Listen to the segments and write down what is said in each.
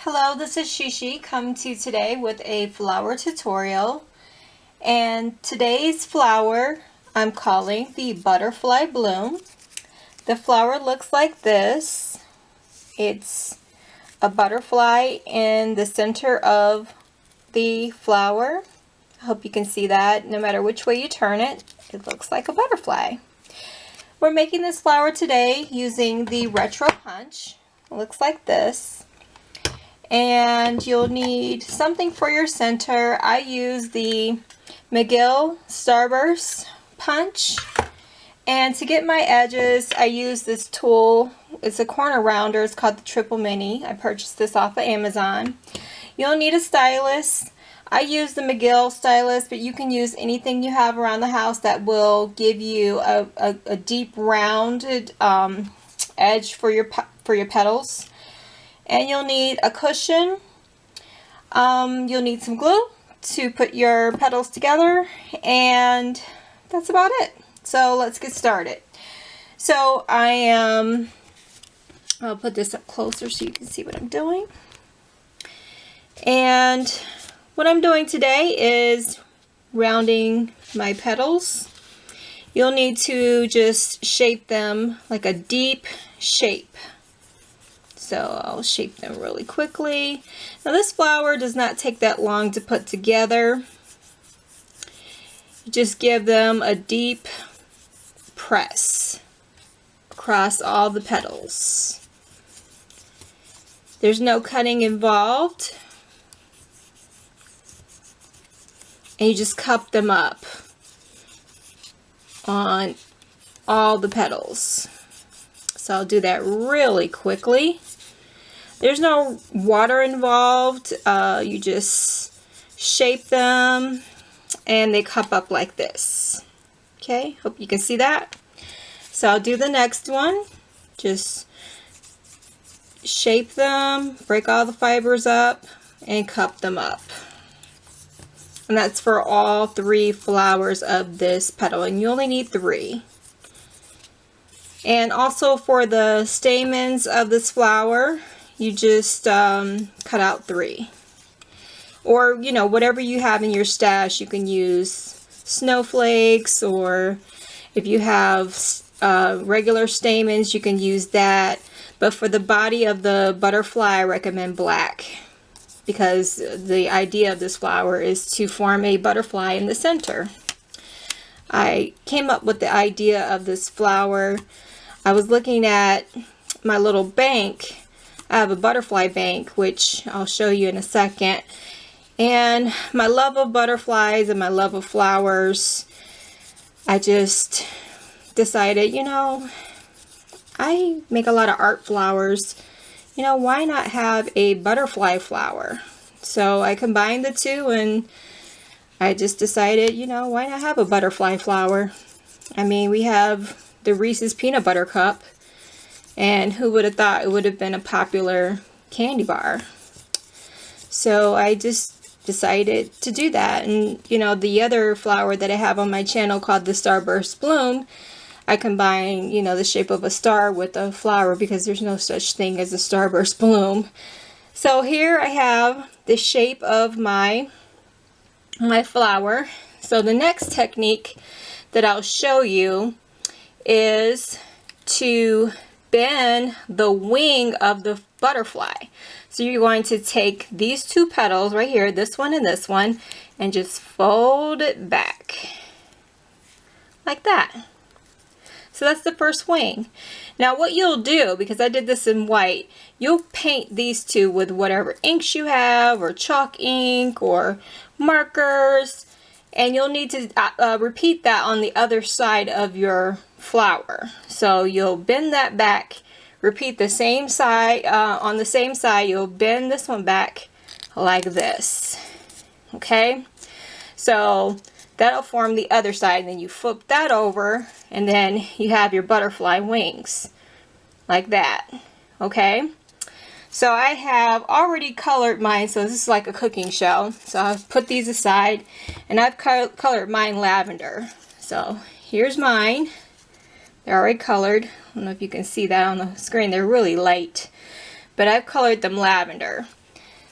Hello, this is Sheshe coming to you today with a flower tutorial. And today's flower I'm calling the Butterfly Bloom. The flower looks like this. It's a butterfly in the center of the flower. I hope you can see that. No matter which way you turn it, it looks like a butterfly. We're making this flower today using the retro punch. It looks like this. And you'll need something for your center. I use the McGill Starburst punch. And to get my edges, I use this tool. It's a corner rounder. It's called the Triple Mini. I purchased this off of Amazon. You'll need a stylus. I use the McGill stylus, but you can use anything you have around the house that will give you a deep rounded edge for your petals. And you'll need a cushion. You'll need some glue to put your petals together, and that's about it. So let's get started. So I'll put this up closer so you can see what I'm doing. And what I'm doing today is rounding my petals. You'll need to just shape them like a deep shape. So I'll shape them really quickly. Now this flower does not take that long to put together. Just give them a deep press across all the petals. There's no cutting involved. And you just cup them up on all the petals. So I'll do that really quickly. There's no water involved. You just shape them and they cup up like this. Okay, hope you can see that. So I'll do the next one. Just shape them, break all the fibers up, and cup them up. And that's for all 3 flowers of this petal, and you only need 3. And also for the stamens of this flower, you just cut out 3. Or, you know, whatever you have in your stash, you can use snowflakes, or if you have regular stamens, you can use that. But for the body of the butterfly, I recommend black, because the idea of this flower is to form a butterfly in the center. I came up with the idea of this flower. I was looking at my little bank. I have a butterfly bank, which I'll show you in a second. And my love of butterflies and my love of flowers, I just decided, you know, I make a lot of art flowers. You know, why not have a butterfly flower? So I combined the two, and I just decided, you know, why not have a butterfly flower? I mean, we have the Reese's Peanut Butter Cup, and who would have thought it would have been a popular candy bar? So I just decided to do that. And you know, the other flower that I have on my channel called the Starburst Bloom, I combine, you know, the shape of a star with a flower, because there's no such thing as a starburst bloom. So here I have the shape of my flower. So the next technique that I'll show you is to bend the wing of the butterfly. So you're going to take these 2 petals right here, this one and this one, and just fold it back like that. So that's the first wing. Now what you'll do, because I did this in white, you'll paint these 2 with whatever inks you have, or chalk ink, or markers, and you'll need to repeat that on the other side of your flower. So you'll bend that back, repeat the same side, on the same side you'll bend this one back like this. Okay, so that'll form the other side, and then you flip that over, and then you have your butterfly wings like that. Okay, so I have already colored mine, so this is like a cooking show. So I've put these aside, and I've colored mine lavender. So here's mine. They're already colored. I don't know if you can see that on the screen. They're really light, but I've colored them lavender.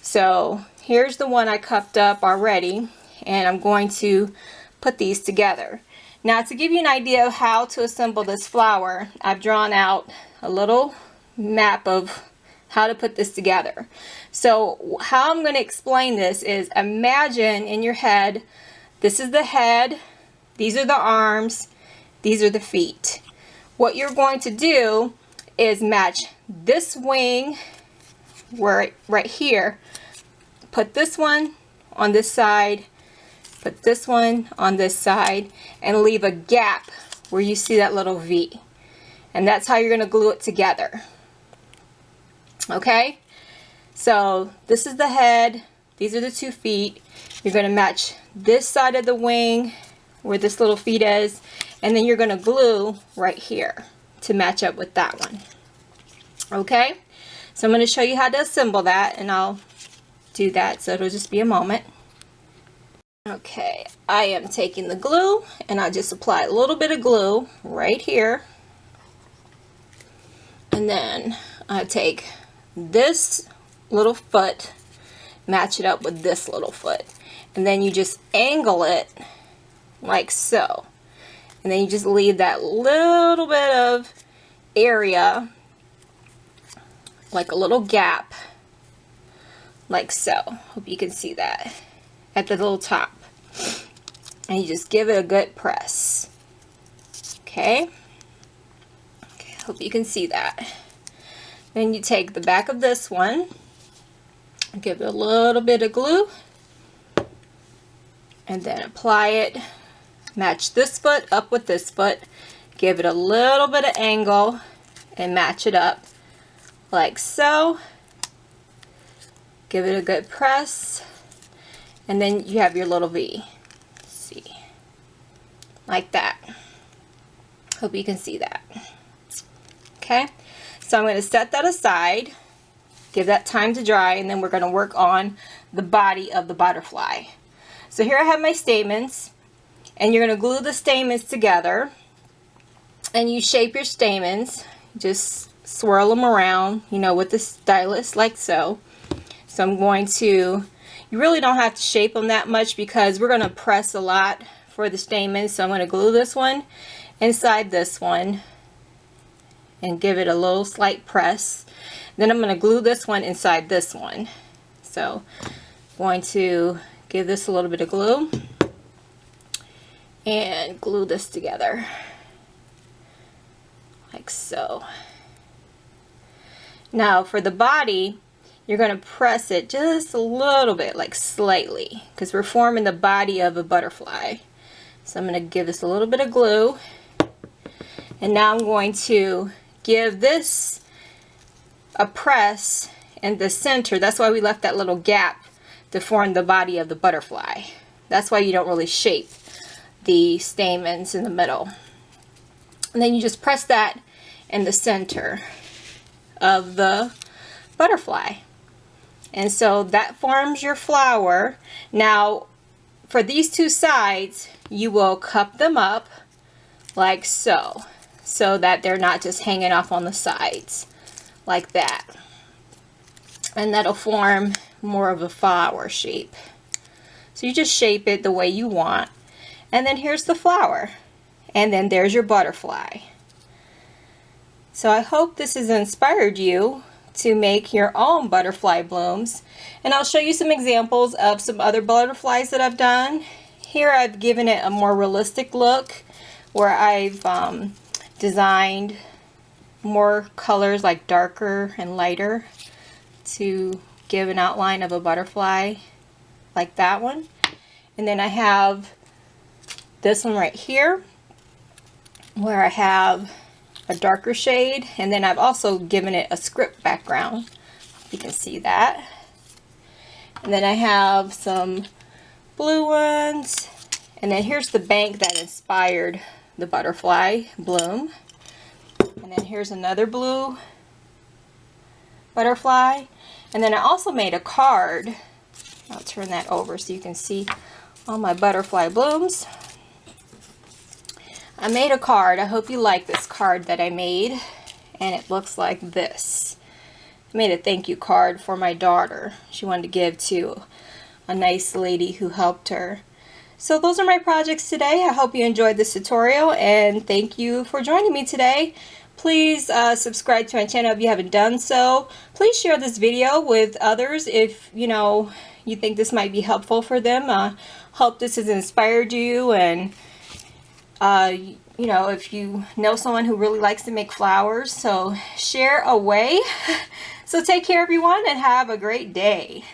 So here's the one I cupped up already, and I'm going to put these together. Now, to give you an idea of how to assemble this flower, I've drawn out a little map of how to put this together. So how I'm going to explain this is, imagine in your head, this is the head, these are the arms, these are the feet. What you're going to do is match this wing right here, put this one on this side, put this one on this side, and leave a gap where you see that little V. And that's how you're going to glue it together. Okay? So this is the head, these are the 2 feet. You're going to match this side of the wing where this little feet is, and then you're going to glue right here to match up with that one. Okay? So I'm going to show you how to assemble that, and I'll do that, so it'll just be a moment. Okay, I am taking the glue, and I just apply a little bit of glue right here, and then I take this little foot, match it up with this little foot, and then you just angle it like so, and then you just leave that little bit of area, like a little gap, like so. Hope you can see that at the little top, and you just give it a good press. Okay, hope you can see that. Then you take the back of this one, give it a little bit of glue, and then apply it, match this foot up with this foot, give it a little bit of angle, and match it up like so. Give it a good press, and then you have your little V. See, like that. Hope you can see that. Okay, so I'm going to set that aside, give that time to dry, and then we're going to work on the body of the butterfly. So here I have my stamens, and you're going to glue the stamens together, and you shape your stamens. Just swirl them around, you know, with the stylus like so. So I'm going to, you really don't have to shape them that much because we're going to press a lot for the stamens. So I'm going to glue this one inside this one and give it a little slight press. Then I'm going to glue this one inside this one. So I'm going to give this a little bit of glue and glue this together like so. Now for the body, you're going to press it just a little bit, like slightly, because we're forming the body of a butterfly. So I'm going to give this a little bit of glue, and now I'm going to give this a press in the center. That's why we left that little gap to form the body of the butterfly. That's why you don't really shape the stamens in the middle. And then you just press that in the center of the butterfly. And so that forms your flower. Now for these 2 sides, you will cup them up like so, so that they're not just hanging off on the sides like that. And that'll form more of a flower shape. So you just shape it the way you want. And then here's the flower. And then there's your butterfly. So I hope this has inspired you to make your own butterfly blooms. And I'll show you some examples of some other butterflies that I've done. Here I've given it a more realistic look where I've designed more colors, like darker and lighter, to give an outline of a butterfly like that one. And then I have this one right here where I have a darker shade, and then I've also given it a script background. You can see that. And then I have some blue ones, and then here's the bank that inspired the butterfly bloom. And then here's another blue butterfly. And then I also made a card. I'll turn that over so you can see all my butterfly blooms. I made a card. I hope you like this card that I made, and it looks like this. I made a thank you card for my daughter. She wanted to give to a nice lady who helped her. So those are my projects today. I hope you enjoyed this tutorial, and thank you for joining me today. Please subscribe to my channel if you haven't done so. Please share this video with others if you think this might be helpful for them. Hope this has inspired you, and if you know someone who really likes to make flowers, so share away. So take care everyone, and have a great day.